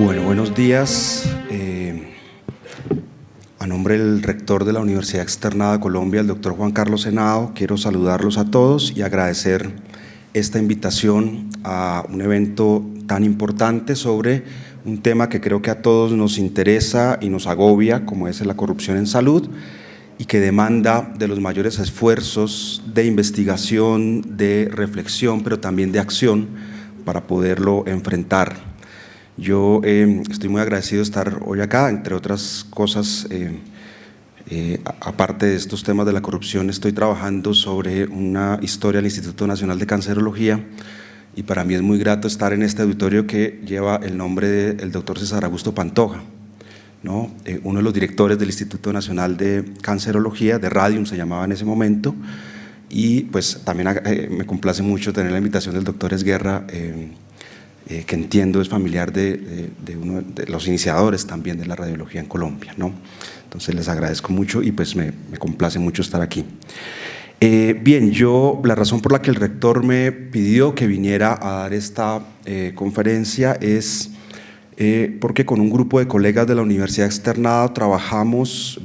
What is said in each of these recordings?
Bueno, buenos días. A nombre del rector de la Universidad Externada de Colombia, el doctor Juan Carlos Henao, quiero saludarlos a todos y agradecer esta invitación a un evento tan importante sobre un tema que creo que a todos nos interesa y nos agobia, como es la corrupción en salud, y que demanda de los mayores esfuerzos de investigación, de reflexión, pero también de acción para poderlo enfrentar. Yo estoy muy agradecido de estar hoy acá, entre otras cosas, aparte de estos temas de la corrupción, estoy trabajando sobre una historia del Instituto Nacional de Cancerología y para mí es muy grato estar en este auditorio que lleva el nombre del doctor César Augusto Pantoja, ¿no? Uno de los directores del Instituto Nacional de Cancerología, de Radium se llamaba en ese momento, y pues también me complace mucho tener la invitación del doctor Esguerra, que entiendo es familiar de uno de los iniciadores también de la radiología en Colombia, ¿no? Entonces les agradezco mucho y pues me complace mucho estar aquí. Bien, la razón por la que el rector me pidió que viniera a dar esta conferencia es porque con un grupo de colegas de la Universidad Externada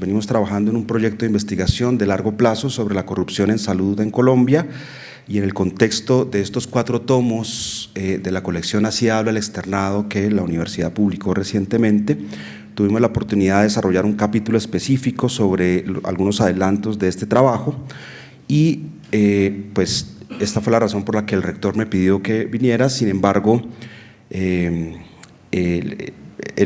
venimos trabajando en un proyecto de investigación de largo plazo sobre la corrupción en salud en Colombia, y en el contexto de estos 4 tomos de la colección Así habla el externado que la universidad publicó recientemente, tuvimos la oportunidad de desarrollar un capítulo específico sobre algunos adelantos de este trabajo y pues esta fue la razón por la que el rector me pidió que viniera. Sin embargo, él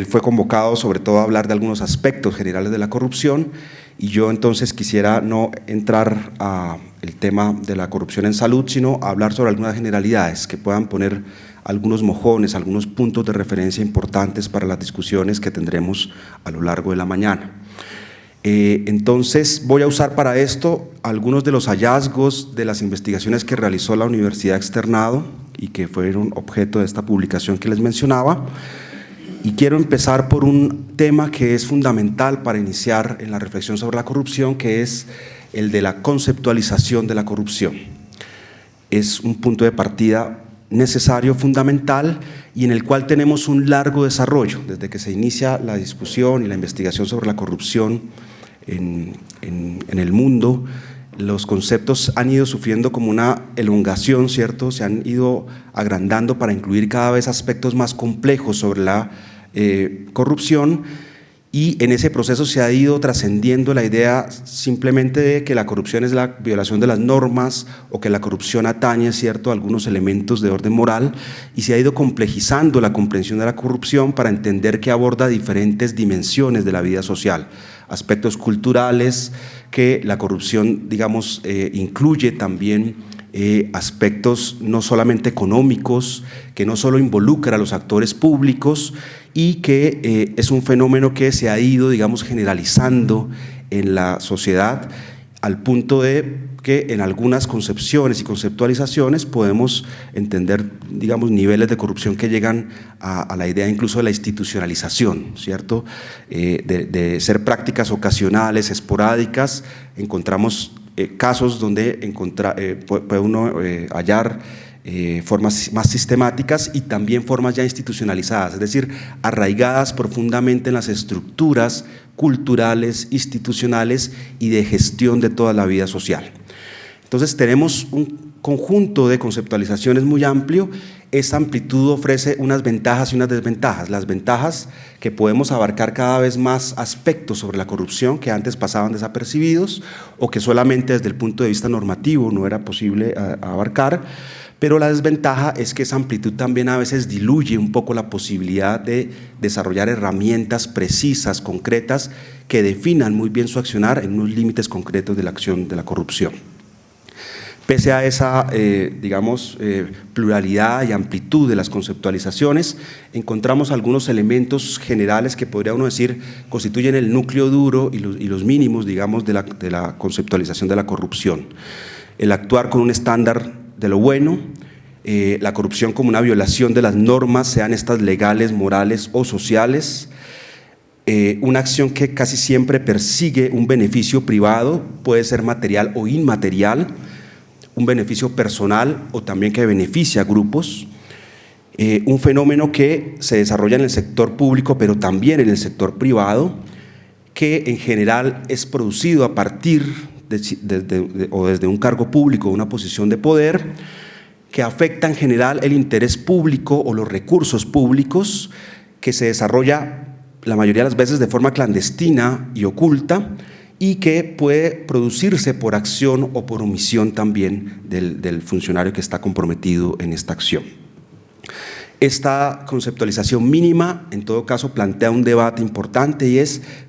fue convocado sobre todo a hablar de algunos aspectos generales de la corrupción y yo entonces quisiera no entrar a el tema de la corrupción en salud, sino hablar sobre algunas generalidades que puedan poner algunos mojones, algunos puntos de referencia importantes para las discusiones que tendremos a lo largo de la mañana. Entonces voy a usar para esto algunos de los hallazgos de las investigaciones que realizó la Universidad Externado y que fueron objeto de esta publicación que les mencionaba. Y quiero empezar por un tema que es fundamental para iniciar en la reflexión sobre la corrupción, que es el de la conceptualización de la corrupción. Es un punto de partida necesario, fundamental, y en el cual tenemos un largo desarrollo, desde que se inicia la discusión y la investigación sobre la corrupción en el mundo. Los conceptos han ido sufriendo como una elongación, ¿cierto? Se han ido agrandando para incluir cada vez aspectos más complejos sobre la corrupción, y en ese proceso se ha ido trascendiendo la idea simplemente de que la corrupción es la violación de las normas o que la corrupción atañe, ¿cierto?, a algunos elementos de orden moral, y se ha ido complejizando la comprensión de la corrupción para entender que aborda diferentes dimensiones de la vida social, aspectos culturales, que la corrupción, digamos, incluye también aspectos no solamente económicos, que no solo involucra a los actores públicos y que es un fenómeno que se ha ido, digamos, generalizando en la sociedad al punto de que en algunas concepciones y conceptualizaciones podemos entender, digamos, niveles de corrupción que llegan a la idea incluso de la institucionalización, ¿cierto? De ser prácticas ocasionales, esporádicas. Encontramos casos donde puede uno hallar formas más sistemáticas y también formas ya institucionalizadas, es decir, arraigadas profundamente en las estructuras culturales, institucionales y de gestión de toda la vida social. Entonces tenemos un conjunto de conceptualizaciones muy amplio. Esa amplitud ofrece unas ventajas y unas desventajas. Las ventajas, que podemos abarcar cada vez más aspectos sobre la corrupción que antes pasaban desapercibidos o que solamente desde el punto de vista normativo no era posible abarcar, pero la desventaja es que esa amplitud también a veces diluye un poco la posibilidad de desarrollar herramientas precisas, concretas, que definan muy bien su accionar en unos límites concretos de la acción de la corrupción. Pese a esa, digamos, pluralidad y amplitud de las conceptualizaciones, encontramos algunos elementos generales que podría uno decir constituyen el núcleo duro y los mínimos, digamos, de la conceptualización de la corrupción. El actuar con un estándar de lo bueno, la corrupción como una violación de las normas, sean estas legales, morales o sociales, una acción que casi siempre persigue un beneficio privado, puede ser material o inmaterial, un beneficio personal o también que beneficia a grupos, un fenómeno que se desarrolla en el sector público, pero también en el sector privado, que en general es producido a partir o desde un cargo público, una posición de poder, que afecta en general el interés público o los recursos públicos, que se desarrolla la mayoría de las veces de forma clandestina y oculta, y que puede producirse por acción o por omisión también del funcionario que está comprometido en esta acción. Esta conceptualización mínima, en todo caso, plantea un debate importante y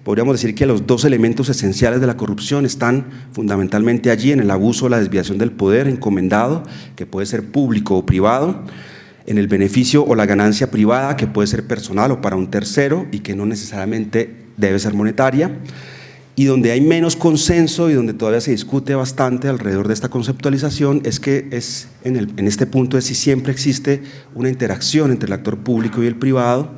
podríamos decir que los dos elementos esenciales de la corrupción están fundamentalmente allí, en el abuso o la desviación del poder encomendado, que puede ser público o privado, en el beneficio o la ganancia privada, que puede ser personal o para un tercero y que no necesariamente debe ser monetaria, y donde hay menos consenso y donde todavía se discute bastante alrededor de esta conceptualización es que en este punto es si siempre existe una interacción entre el actor público y el privado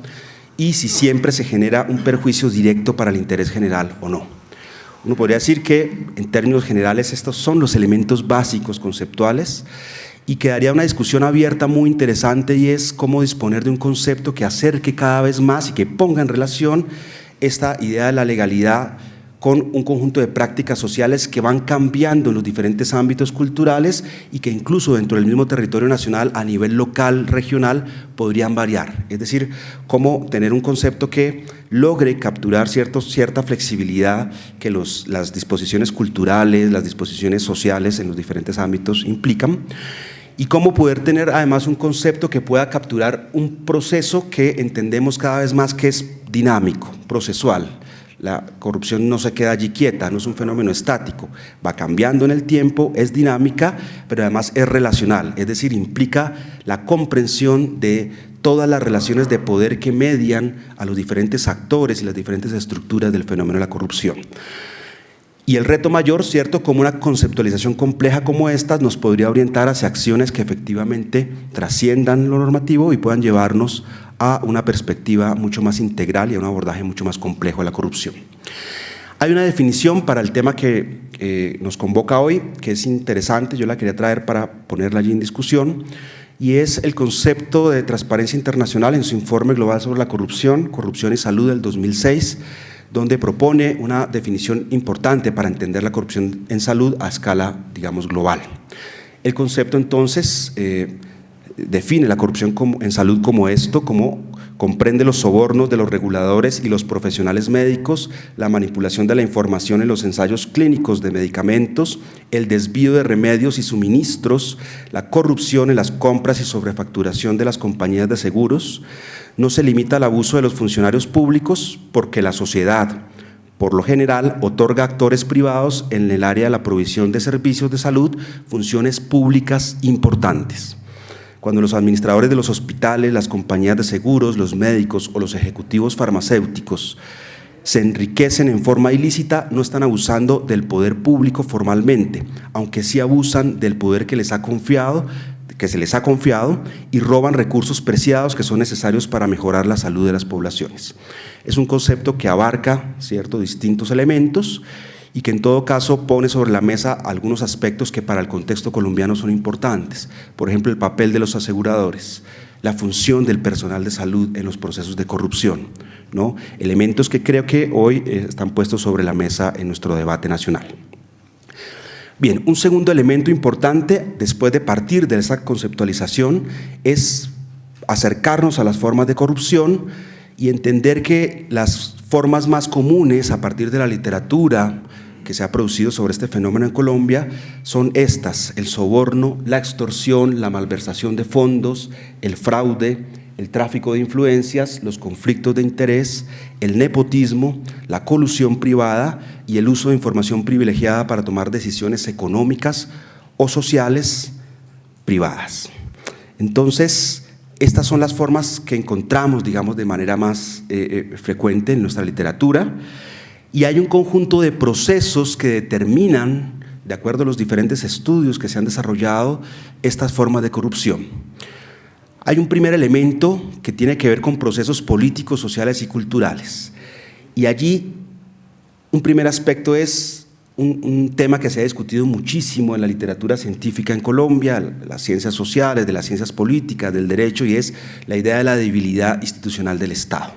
y si siempre se genera un perjuicio directo para el interés general o no. Uno podría decir que en términos generales estos son los elementos básicos conceptuales y quedaría una discusión abierta muy interesante y es cómo disponer de un concepto que acerque cada vez más y que ponga en relación esta idea de la legalidad con un conjunto de prácticas sociales que van cambiando en los diferentes ámbitos culturales y que incluso dentro del mismo territorio nacional a nivel local, regional, podrían variar. Es decir, cómo tener un concepto que logre capturar cierta flexibilidad que las disposiciones culturales, las disposiciones sociales en los diferentes ámbitos implican, y cómo poder tener además un concepto que pueda capturar un proceso que entendemos cada vez más que es dinámico, procesual. La corrupción no se queda allí quieta, no es un fenómeno estático, va cambiando en el tiempo, es dinámica, pero además es relacional, es decir, implica la comprensión de todas las relaciones de poder que median a los diferentes actores y las diferentes estructuras del fenómeno de la corrupción. Y el reto mayor, ¿cierto?, como una conceptualización compleja como esta nos podría orientar hacia acciones que efectivamente trasciendan lo normativo y puedan llevarnos a una perspectiva mucho más integral y a un abordaje mucho más complejo de la corrupción. Hay una definición para el tema que nos convoca hoy, que es interesante, yo la quería traer para ponerla allí en discusión, y es el concepto de Transparencia Internacional en su informe global sobre la corrupción, corrupción y salud del 2006, donde propone una definición importante para entender la corrupción en salud a escala, digamos, global. El concepto entonces define la corrupción en salud como esto, como comprende los sobornos de los reguladores y los profesionales médicos, la manipulación de la información en los ensayos clínicos de medicamentos, el desvío de remedios y suministros, la corrupción en las compras y sobrefacturación de las compañías de seguros. No se limita al abuso de los funcionarios públicos porque la sociedad, por lo general, otorga a actores privados en el área de la provisión de servicios de salud funciones públicas importantes. Cuando los administradores de los hospitales, las compañías de seguros, los médicos o los ejecutivos farmacéuticos se enriquecen en forma ilícita, no están abusando del poder público formalmente, aunque sí abusan del poder que se les ha confiado y roban recursos preciados que son necesarios para mejorar la salud de las poblaciones. Es un concepto que abarca distintos elementos y que en todo caso pone sobre la mesa algunos aspectos que para el contexto colombiano son importantes. Por ejemplo, el papel de los aseguradores, la función del personal de salud en los procesos de corrupción, ¿no? Elementos que creo que hoy están puestos sobre la mesa en nuestro debate nacional. Bien, un segundo elemento importante después de partir de esa conceptualización es acercarnos a las formas de corrupción y entender que las formas más comunes a partir de la literatura que se ha producido sobre este fenómeno en Colombia son estas: el soborno, la extorsión, la malversación de fondos, el fraude, el tráfico de influencias, los conflictos de interés, el nepotismo, la colusión privada y el uso de información privilegiada para tomar decisiones económicas o sociales privadas. Entonces, estas son las formas que encontramos, digamos, de manera más frecuente en nuestra literatura, y hay un conjunto de procesos que determinan, de acuerdo a los diferentes estudios que se han desarrollado, estas formas de corrupción. Hay un primer elemento que tiene que ver con procesos políticos, sociales y culturales. Y allí un primer aspecto es un tema que se ha discutido muchísimo en la literatura científica en Colombia, las ciencias sociales, de las ciencias políticas, del derecho, y es la idea de la debilidad institucional del Estado,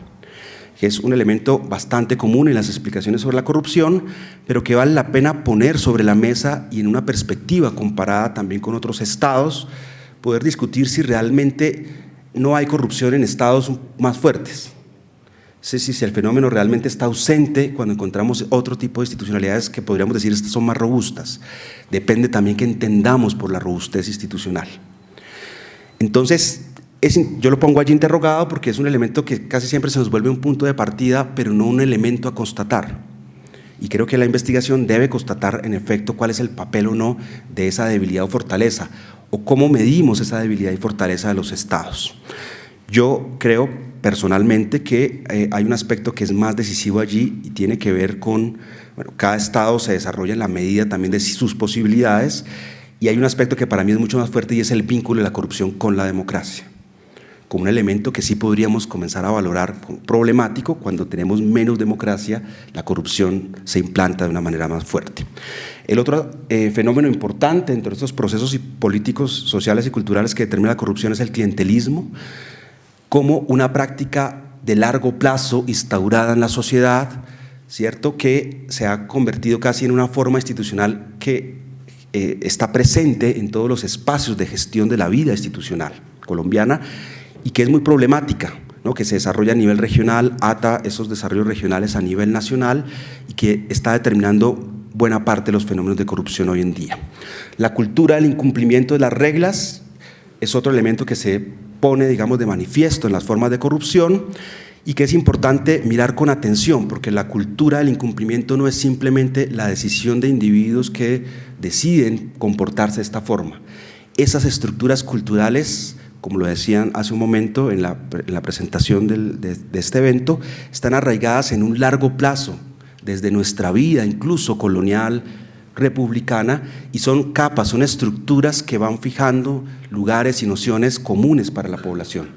que es un elemento bastante común en las explicaciones sobre la corrupción, pero que vale la pena poner sobre la mesa y en una perspectiva comparada también con otros estados, poder discutir si realmente no hay corrupción en estados más fuertes. Si el fenómeno realmente está ausente cuando encontramos otro tipo de institucionalidades que podríamos decir estas son más robustas. Depende también que entendamos por la robustez institucional. Entonces, yo lo pongo allí interrogado porque es un elemento que casi siempre se nos vuelve un punto de partida, pero no un elemento a constatar. Y creo que la investigación debe constatar en efecto cuál es el papel o no de esa debilidad o fortaleza, o cómo medimos esa debilidad y fortaleza de los estados. Yo creo personalmente que hay un aspecto que es más decisivo allí y tiene que ver con, bueno, cada estado se desarrolla en la medida también de sus posibilidades, y hay un aspecto que para mí es mucho más fuerte y es el vínculo de la corrupción con la democracia, como un elemento que sí podríamos comenzar a valorar como problemático. Cuando tenemos menos democracia, la corrupción se implanta de una manera más fuerte. El otro fenómeno importante entre estos procesos políticos, sociales y culturales que determina la corrupción es el clientelismo, como una práctica de largo plazo instaurada en la sociedad, ¿cierto?, que se ha convertido casi en una forma institucional que está presente en todos los espacios de gestión de la vida institucional colombiana y que es muy problemática, ¿no?, que se desarrolla a nivel regional, ata esos desarrollos regionales a nivel nacional y que está determinando buena parte de los fenómenos de corrupción hoy en día. La cultura del incumplimiento de las reglas es otro elemento que se pone, digamos, de manifiesto en las formas de corrupción y que es importante mirar con atención, porque la cultura del incumplimiento no es simplemente la decisión de individuos que deciden comportarse de esta forma. Esas estructuras culturales, como lo decían hace un momento en la presentación de este evento, están arraigadas en un largo plazo, desde nuestra vida, incluso colonial, republicana, y son capas, son estructuras que van fijando lugares y nociones comunes para la población.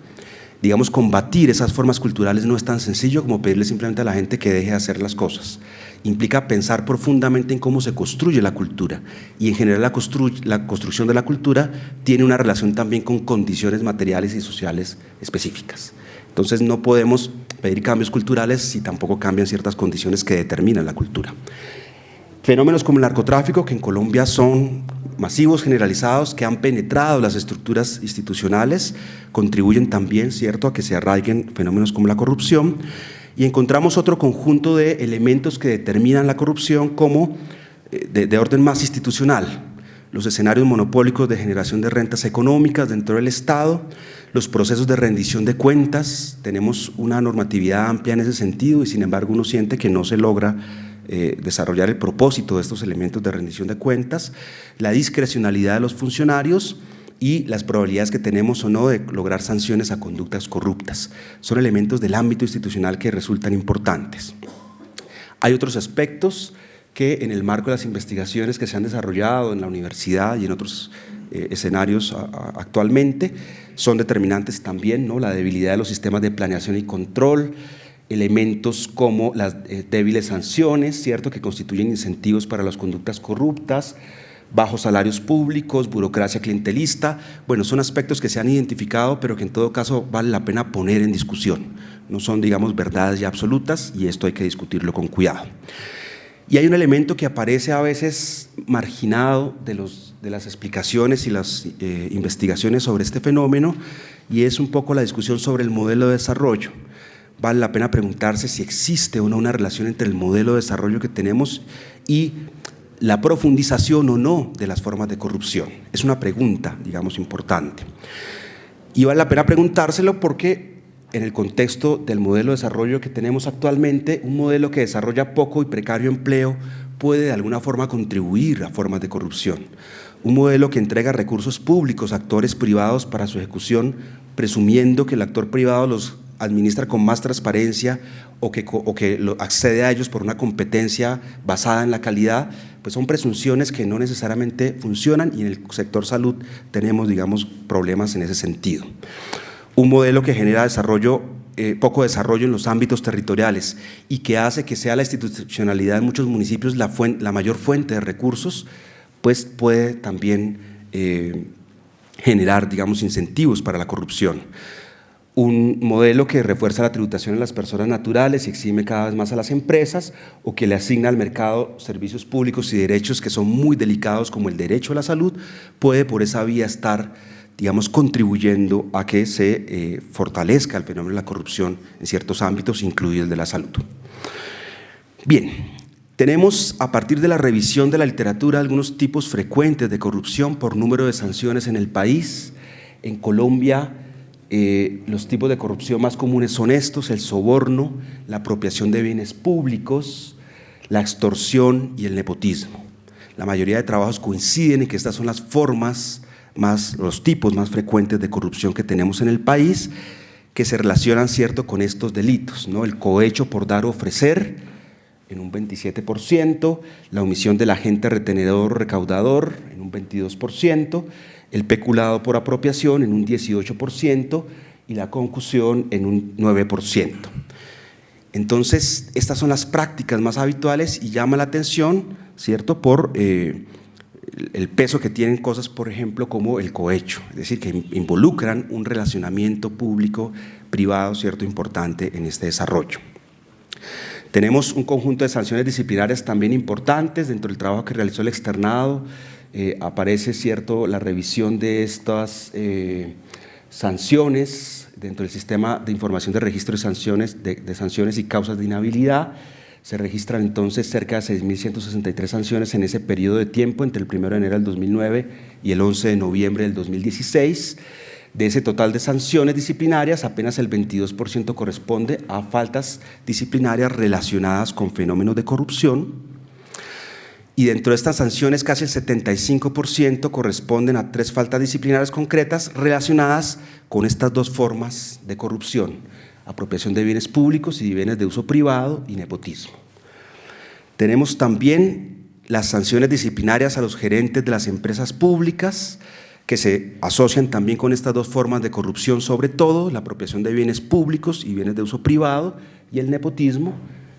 Digamos, combatir esas formas culturales no es tan sencillo como pedirle simplemente a la gente que deje de hacer las cosas. Implica pensar profundamente en cómo se construye la cultura, y en general la construcción de la cultura tiene una relación también con condiciones materiales y sociales específicas. Entonces no podemos pedir cambios culturales si tampoco cambian ciertas condiciones que determinan la cultura. Fenómenos como el narcotráfico, que en Colombia son masivos, generalizados, que han penetrado las estructuras institucionales, contribuyen también, ¿cierto?, a que se arraiguen fenómenos como la corrupción. Y encontramos otro conjunto de elementos que determinan la corrupción como de orden más institucional: los escenarios monopólicos de generación de rentas económicas dentro del Estado, los procesos de rendición de cuentas. Tenemos una normatividad amplia en ese sentido y sin embargo uno siente que no se logra desarrollar el propósito de estos elementos de rendición de cuentas, la discrecionalidad de los funcionarios y las probabilidades que tenemos o no de lograr sanciones a conductas corruptas. Son elementos del ámbito institucional que resultan importantes. Hay otros aspectos que en el marco de las investigaciones que se han desarrollado en la universidad y en otros escenarios actualmente son determinantes también, ¿no? La debilidad de los sistemas de planeación y control, elementos como las débiles sanciones, ¿cierto?, que constituyen incentivos para las conductas corruptas, bajos salarios públicos, burocracia clientelista. Bueno, son aspectos que se han identificado, pero que en todo caso vale la pena poner en discusión. No son, digamos, verdades ya absolutas, y esto hay que discutirlo con cuidado. Y hay un elemento que aparece a veces marginado de las explicaciones y las investigaciones sobre este fenómeno, y es un poco la discusión sobre el modelo de desarrollo. Vale la pena preguntarse si existe o no una relación entre el modelo de desarrollo que tenemos y la profundización o no de las formas de corrupción. Es una pregunta, digamos, importante. Y vale la pena preguntárselo porque en el contexto del modelo de desarrollo que tenemos actualmente, un modelo que desarrolla poco y precario empleo puede de alguna forma contribuir a formas de corrupción. Un modelo que entrega recursos públicos a actores privados para su ejecución, presumiendo que el actor privado los administra con más transparencia o que accede a ellos por una competencia basada en la calidad, pues son presunciones que no necesariamente funcionan, y en el sector salud tenemos, digamos, problemas en ese sentido. Un modelo que genera desarrollo poco desarrollo en los ámbitos territoriales y que hace que sea la institucionalidad en muchos municipios la mayor fuente de recursos, pues puede también generar, digamos, incentivos para la corrupción. Un modelo que refuerza la tributación en las personas naturales y exime cada vez más a las empresas, o que le asigna al mercado servicios públicos y derechos que son muy delicados, como el derecho a la salud, puede por esa vía estar, digamos, contribuyendo a que se fortalezca el fenómeno de la corrupción en ciertos ámbitos, incluido el de la salud. Bien, tenemos a partir de la revisión de la literatura algunos tipos frecuentes de corrupción por número de sanciones en el país. En Colombia, los tipos de corrupción más comunes son estos: el soborno, la apropiación de bienes públicos, la extorsión y el nepotismo. La mayoría de trabajos coinciden en que estas son las formas los tipos más frecuentes de corrupción que tenemos en el país, que se relacionan, cierto, con estos delitos, ¿no? El cohecho por dar o ofrecer en un 27%, la omisión del agente retenedor o recaudador en un 22%, el peculado por apropiación en un 18% y la concusión en un 9%. Entonces, estas son las prácticas más habituales y llama la atención, ¿cierto?, por el peso que tienen cosas, por ejemplo, como el cohecho, es decir, que involucran un relacionamiento público-privado, ¿cierto?, importante en este desarrollo. Tenemos un conjunto de sanciones disciplinarias también importantes. Dentro del trabajo que realizó el externado aparece, ¿cierto?, la revisión de estas sanciones dentro del sistema de información de registro de sanciones y causas de inhabilidad. Se registran entonces cerca de 6.163 sanciones en ese periodo de tiempo, entre el 1 de enero del 2009 y el 11 de noviembre del 2016. De ese total de sanciones disciplinarias, apenas el 22% corresponde a faltas disciplinarias relacionadas con fenómenos de corrupción, y dentro de estas sanciones casi el 75% corresponden a 3 faltas disciplinarias concretas relacionadas con estas 2 formas de corrupción: apropiación de bienes públicos y de bienes de uso privado y nepotismo. Tenemos también las sanciones disciplinarias a los gerentes de las empresas públicas, que se asocian también con estas 2 formas de corrupción, sobre todo la apropiación de bienes públicos y bienes de uso privado, y el nepotismo,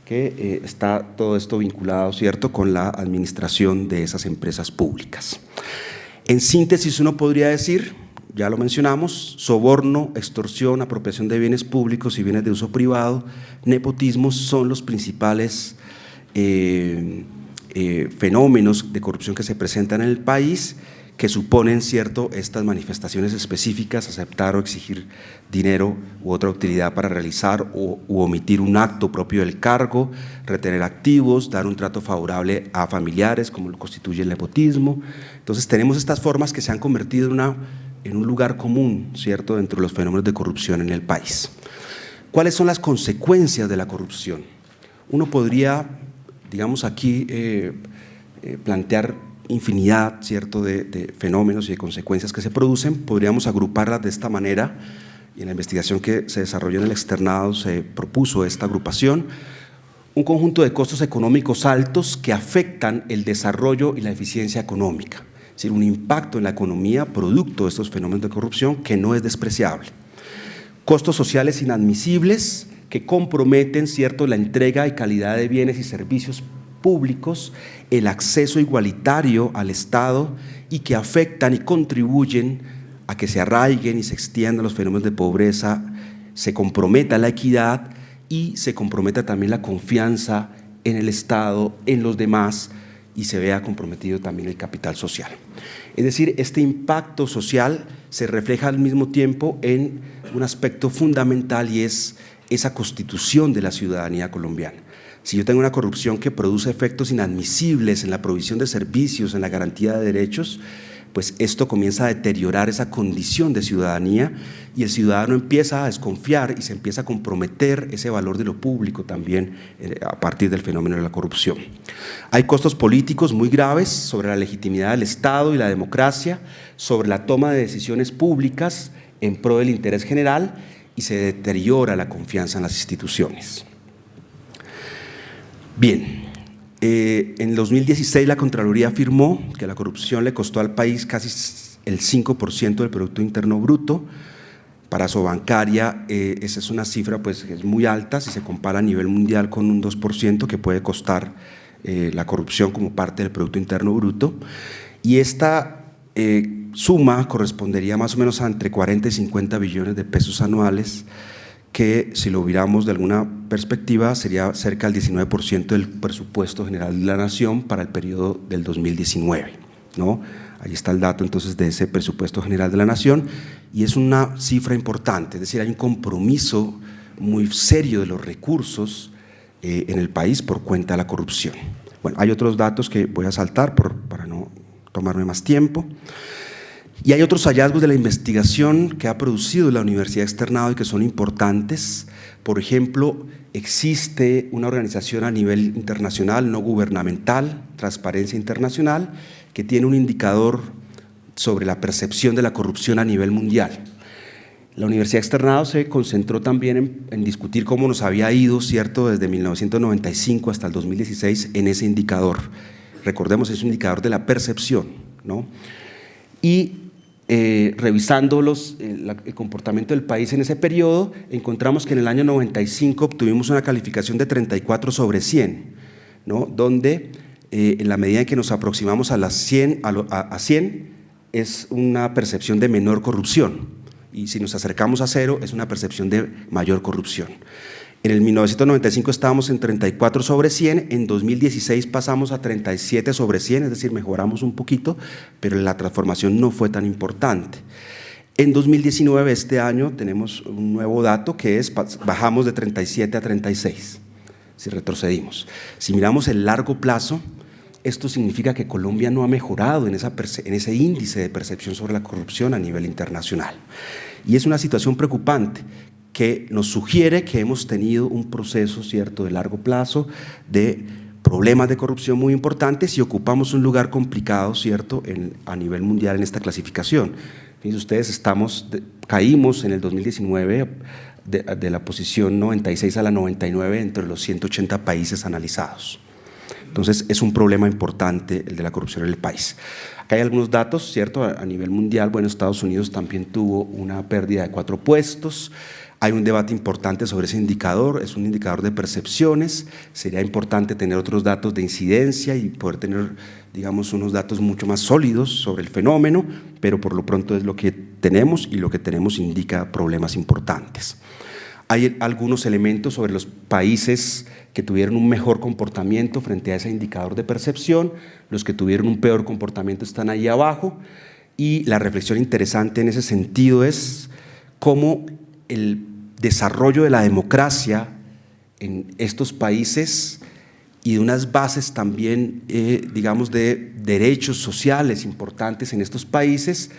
que está todo esto vinculado, ¿cierto?, con la administración de esas empresas públicas. En síntesis, uno podría decir, ya lo mencionamos, soborno, extorsión, apropiación de bienes públicos y bienes de uso privado, nepotismo son los principales fenómenos de corrupción que se presentan en el país, que suponen, cierto, estas manifestaciones específicas: aceptar o exigir dinero u otra utilidad para realizar u omitir un acto propio del cargo, retener activos, dar un trato favorable a familiares, como lo constituye el nepotismo. Entonces tenemos estas formas que se han convertido en un lugar común, ¿cierto?, dentro de los fenómenos de corrupción en el país. ¿Cuáles son las consecuencias de la corrupción? Uno podría, digamos, aquí plantear infinidad, ¿cierto?, de fenómenos y de consecuencias que se producen. Podríamos agruparlas de esta manera, y en la investigación que se desarrolló en el externado se propuso esta agrupación: un conjunto de costos económicos altos que afectan el desarrollo y la eficiencia económica, es decir, un impacto en la economía producto de estos fenómenos de corrupción que no es despreciable. Costos sociales inadmisibles que comprometen, ¿cierto?, la entrega y calidad de bienes y servicios públicos, el acceso igualitario al Estado, y que afectan y contribuyen a que se arraiguen y se extiendan los fenómenos de pobreza, se comprometa la equidad y se comprometa también la confianza en el Estado, en los demás, y se vea comprometido también el capital social. Es decir, este impacto social se refleja al mismo tiempo en un aspecto fundamental, y es esa constitución de la ciudadanía colombiana. Si yo tengo una corrupción que produce efectos inadmisibles en la provisión de servicios, en la garantía de derechos, pues esto comienza a deteriorar esa condición de ciudadanía, y el ciudadano empieza a desconfiar y se empieza a comprometer ese valor de lo público también a partir del fenómeno de la corrupción. Hay costos políticos muy graves sobre la legitimidad del Estado y la democracia, sobre la toma de decisiones públicas en pro del interés general, y se deteriora la confianza en las instituciones. Bien, en 2016 la Contraloría afirmó que la corrupción le costó al país casi el 5% del Producto Interno Bruto, Para Sobancaria, esa es una cifra pues, que es muy alta si se compara a nivel mundial con un 2% que puede costar la corrupción como parte del Producto Interno Bruto. Y esta suma correspondería más o menos a entre 40 y 50 billones de pesos anuales, que si lo miramos de alguna perspectiva sería cerca del 19% del presupuesto general de la Nación para el periodo del 2019, ¿no? Ahí está el dato entonces de ese presupuesto general de la Nación y es una cifra importante, es decir, hay un compromiso muy serio de los recursos en el país por cuenta de la corrupción. Bueno, hay otros datos que voy a saltar para no tomarme más tiempo. Y hay otros hallazgos de la investigación que ha producido la Universidad Externado y que son importantes. Por ejemplo, existe una organización a nivel internacional, no gubernamental, Transparencia Internacional, que tiene un indicador sobre la percepción de la corrupción a nivel mundial. La Universidad Externado se concentró también en discutir cómo nos había ido, ¿cierto?, desde 1995 hasta el 2016 en ese indicador. Recordemos, es un indicador de la percepción, ¿no? Y revisando el comportamiento del país en ese periodo, encontramos que en el año 95 obtuvimos una calificación de 34 sobre 100, ¿no? Donde en la medida en que nos aproximamos a 100 es una percepción de menor corrupción y si nos acercamos a 0 es una percepción de mayor corrupción. En el 1995 estábamos en 34 sobre 100, en 2016 pasamos a 37 sobre 100, es decir, mejoramos un poquito, pero la transformación no fue tan importante. En 2019, este año, tenemos un nuevo dato que es, bajamos de 37 a 36, si retrocedimos. Si miramos el largo plazo, esto significa que Colombia no ha mejorado en ese índice de percepción sobre la corrupción a nivel internacional. Y es una situación preocupante, que nos sugiere que hemos tenido un proceso, ¿cierto?, de largo plazo, de problemas de corrupción muy importantes y ocupamos un lugar complicado, ¿cierto?, a nivel mundial en esta clasificación. Fíjense ustedes, caímos en el 2019 de la posición 96 a la 99 entre los 180 países analizados. Entonces, es un problema importante el de la corrupción en el país. Acá hay algunos datos, ¿cierto?, a nivel mundial. Bueno, Estados Unidos también tuvo una pérdida de 4 puestos. Hay un debate importante sobre ese indicador, es un indicador de percepciones, sería importante tener otros datos de incidencia y poder tener, digamos, unos datos mucho más sólidos sobre el fenómeno, pero por lo pronto es lo que tenemos y lo que tenemos indica problemas importantes. Hay algunos elementos sobre los países que tuvieron un mejor comportamiento frente a ese indicador de percepción, los que tuvieron un peor comportamiento están ahí abajo y la reflexión interesante en ese sentido es cómo el desarrollo de la democracia en estos países y de unas bases también, digamos, de derechos sociales importantes en estos países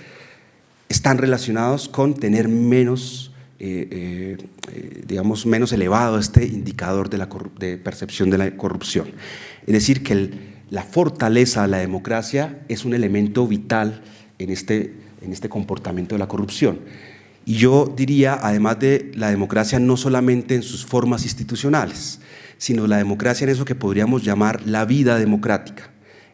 están relacionados con tener menos, digamos, menos elevado este indicador de percepción de la corrupción. Es decir, que la fortaleza de la democracia es un elemento vital en este comportamiento de la corrupción. Y yo diría, además de la democracia, no solamente en sus formas institucionales, sino la democracia en eso que podríamos llamar la vida democrática,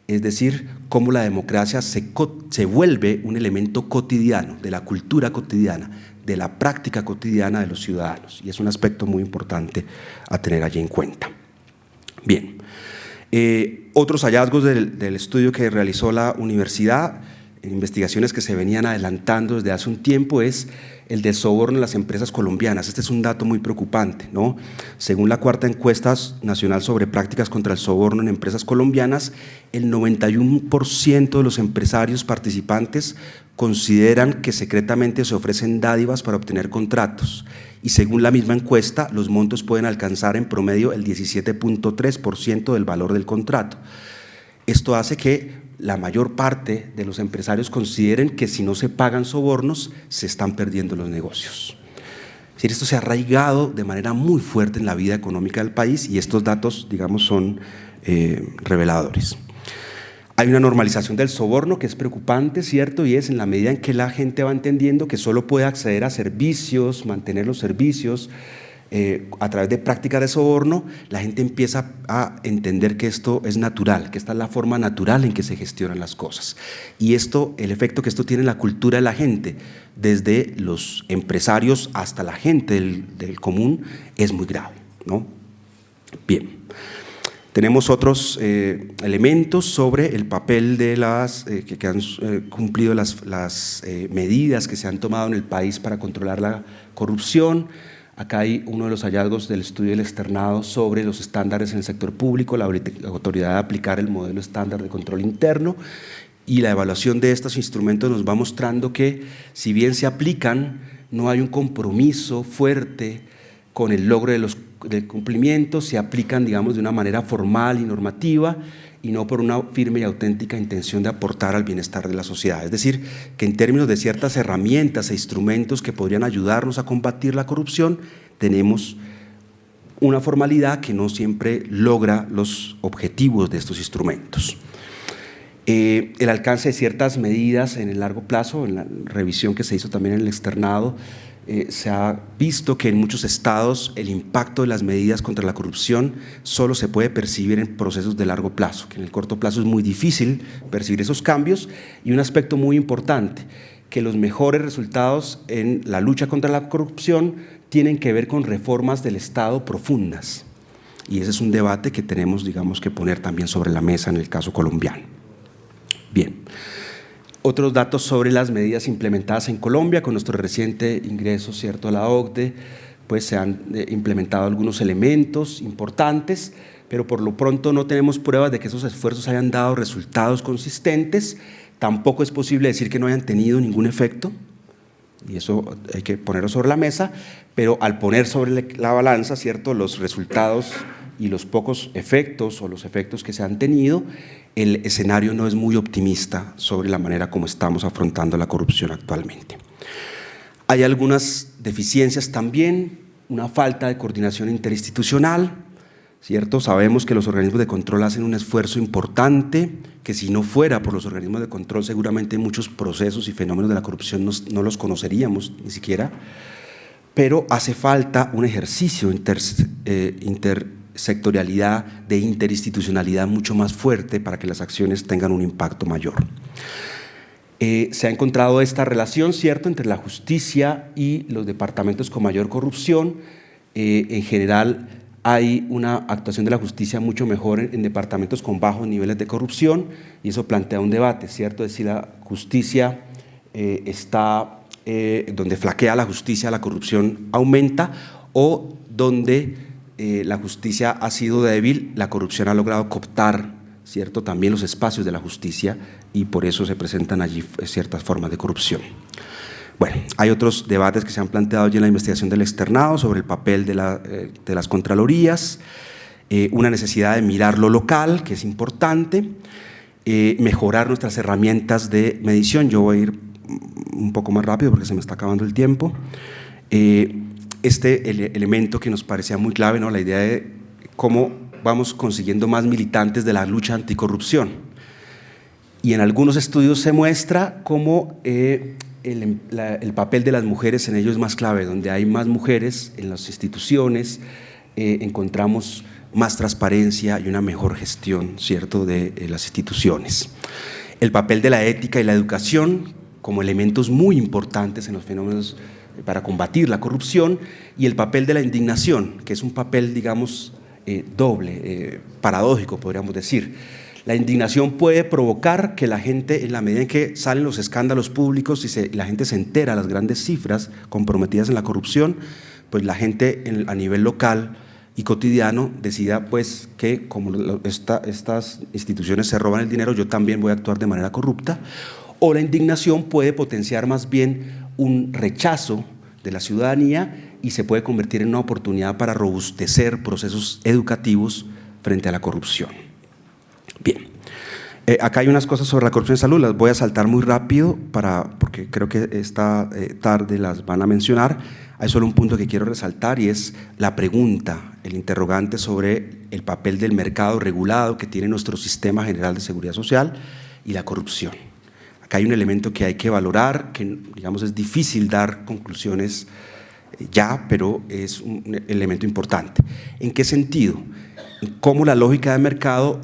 es decir, cómo la democracia se vuelve un elemento cotidiano, de la cultura cotidiana, de la práctica cotidiana de los ciudadanos, y es un aspecto muy importante a tener allí en cuenta. Bien, otros hallazgos del estudio que realizó la universidad, investigaciones que se venían adelantando desde hace un tiempo, es el de soborno en las empresas colombianas. Este es un dato muy preocupante, ¿no? Según la cuarta encuesta nacional sobre prácticas contra el soborno en empresas colombianas, el 91% de los empresarios participantes consideran que secretamente se ofrecen dádivas para obtener contratos y según la misma encuesta, los montos pueden alcanzar en promedio el 17.3% del valor del contrato. Esto hace que la mayor parte de los empresarios consideren que si no se pagan sobornos, se están perdiendo los negocios. Es decir, esto se ha arraigado de manera muy fuerte en la vida económica del país y estos datos, digamos, son reveladores. Hay una normalización del soborno que es preocupante, ¿cierto? Y es en la medida en que la gente va entendiendo que solo puede acceder a servicios, mantener los servicios, a través de prácticas de soborno, la gente empieza a entender que esto es natural, que esta es la forma natural en que se gestionan las cosas. Y esto, el efecto que esto tiene en la cultura de la gente, desde los empresarios hasta la gente del común, es muy grave, ¿no? Bien. Tenemos otros elementos sobre el papel de las que han cumplido las medidas que se han tomado en el país para controlar la corrupción. Acá hay uno de los hallazgos del estudio del externado sobre los estándares en el sector público, la obligatoriedad de aplicar el modelo estándar de control interno, y la evaluación de estos instrumentos nos va mostrando que, si bien se aplican, no hay un compromiso fuerte con el logro del cumplimiento, se aplican, digamos, de una manera formal y normativa y no por una firme y auténtica intención de aportar al bienestar de la sociedad. Es decir, que en términos de ciertas herramientas e instrumentos que podrían ayudarnos a combatir la corrupción, tenemos una formalidad que no siempre logra los objetivos de estos instrumentos. El alcance de ciertas medidas en el largo plazo, en la revisión que se hizo también en el externado, se ha visto que en muchos estados el impacto de las medidas contra la corrupción solo se puede percibir en procesos de largo plazo, que en el corto plazo es muy difícil percibir esos cambios, y un aspecto muy importante, que los mejores resultados en la lucha contra la corrupción tienen que ver con reformas del Estado profundas, y ese es un debate que tenemos, digamos, que poner también sobre la mesa en el caso colombiano. Bien. Otros datos sobre las medidas implementadas en Colombia con nuestro reciente ingreso, ¿cierto?, a la OCDE, pues se han implementado algunos elementos importantes, pero por lo pronto no tenemos pruebas de que esos esfuerzos hayan dado resultados consistentes. Tampoco es posible decir que no hayan tenido ningún efecto, y eso hay que ponerlo sobre la mesa, pero al poner sobre la balanza, ¿cierto?, los resultados y los pocos efectos o los efectos que se han tenido, el escenario no es muy optimista sobre la manera como estamos afrontando la corrupción actualmente. Hay algunas deficiencias también, una falta de coordinación interinstitucional, ¿cierto? Sabemos que los organismos de control hacen un esfuerzo importante, que si no fuera por los organismos de control seguramente muchos procesos y fenómenos de la corrupción no los conoceríamos ni siquiera, pero hace falta un ejercicio intersectorialidad, de interinstitucionalidad mucho más fuerte para que las acciones tengan un impacto mayor. Se ha encontrado esta relación, ¿cierto?, entre la justicia y los departamentos con mayor corrupción. En general hay una actuación de la justicia mucho mejor en departamentos con bajos niveles de corrupción, y eso plantea un debate, ¿cierto?, es si la justicia donde flaquea la justicia, la corrupción aumenta, o donde la justicia ha sido débil, la corrupción ha logrado cooptar, ¿cierto?, también los espacios de la justicia, y por eso se presentan allí ciertas formas de corrupción. Bueno, hay otros debates que se han planteado ya en la investigación del externado sobre el papel de las contralorías, una necesidad de mirar lo local, que es importante, mejorar nuestras herramientas de medición. Yo voy a ir un poco más rápido porque se me está acabando el tiempo. Elemento que nos parecía muy clave, ¿no?, la idea de cómo vamos consiguiendo más militantes de la lucha anticorrupción. Y en algunos estudios se muestra cómo el papel de las mujeres en ello es más clave. Donde hay más mujeres en las instituciones, encontramos más transparencia y una mejor gestión, ¿cierto?, de las instituciones. El papel de la ética y la educación como elementos muy importantes en los fenómenos para combatir la corrupción, y el papel de la indignación, que es un papel, digamos, doble, paradójico, podríamos decir. La indignación puede provocar que la gente, en la medida en que salen los escándalos públicos y la gente se entera de las grandes cifras comprometidas en la corrupción, pues la gente a nivel local y cotidiano decida, pues, que como estas instituciones se roban el dinero, yo también voy a actuar de manera corrupta. O la indignación puede potenciar más bien un rechazo de la ciudadanía y se puede convertir en una oportunidad para robustecer procesos educativos frente a la corrupción. Bien, acá hay unas cosas sobre la corrupción en salud, las voy a saltar muy rápido porque creo que esta tarde las van a mencionar. Hay solo un punto que quiero resaltar, y es la pregunta, el interrogante sobre el papel del mercado regulado que tiene nuestro sistema general de seguridad social y la corrupción. Acá hay un elemento que hay que valorar, que, digamos, es difícil dar conclusiones ya, pero es un elemento importante. ¿En qué sentido? Cómo la lógica de mercado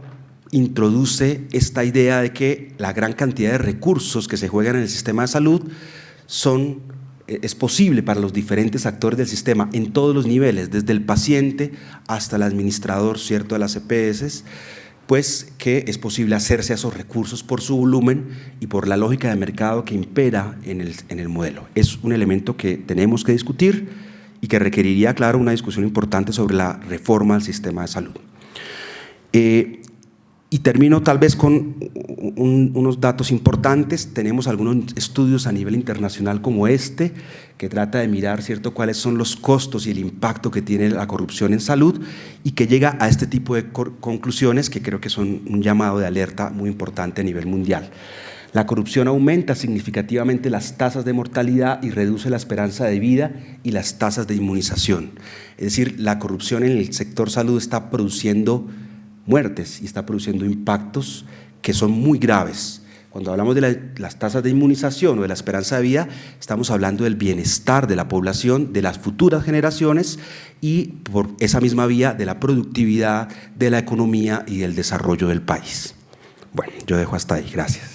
introduce esta idea de que la gran cantidad de recursos que se juegan en el sistema de salud es posible para los diferentes actores del sistema en todos los niveles, desde el paciente hasta el administrador, ¿cierto?, de las EPS, pues que es posible hacerse a esos recursos por su volumen y por la lógica de mercado que impera en el modelo. Es un elemento que tenemos que discutir y que requeriría, claro, una discusión importante sobre la reforma del sistema de salud. Y termino tal vez con unos datos importantes. Tenemos algunos estudios a nivel internacional como este, que trata de mirar, ¿cierto?, cuáles son los costos y el impacto que tiene la corrupción en salud y que llega a este tipo de conclusiones que creo que son un llamado de alerta muy importante a nivel mundial. La corrupción aumenta significativamente las tasas de mortalidad y reduce la esperanza de vida y las tasas de inmunización. Es decir, la corrupción en el sector salud está produciendo muertes y está produciendo impactos que son muy graves. Cuando hablamos de las tasas de inmunización o de la esperanza de vida, estamos hablando del bienestar de la población, de las futuras generaciones y por esa misma vía de la productividad, de la economía y del desarrollo del país. Bueno, yo dejo hasta ahí. Gracias.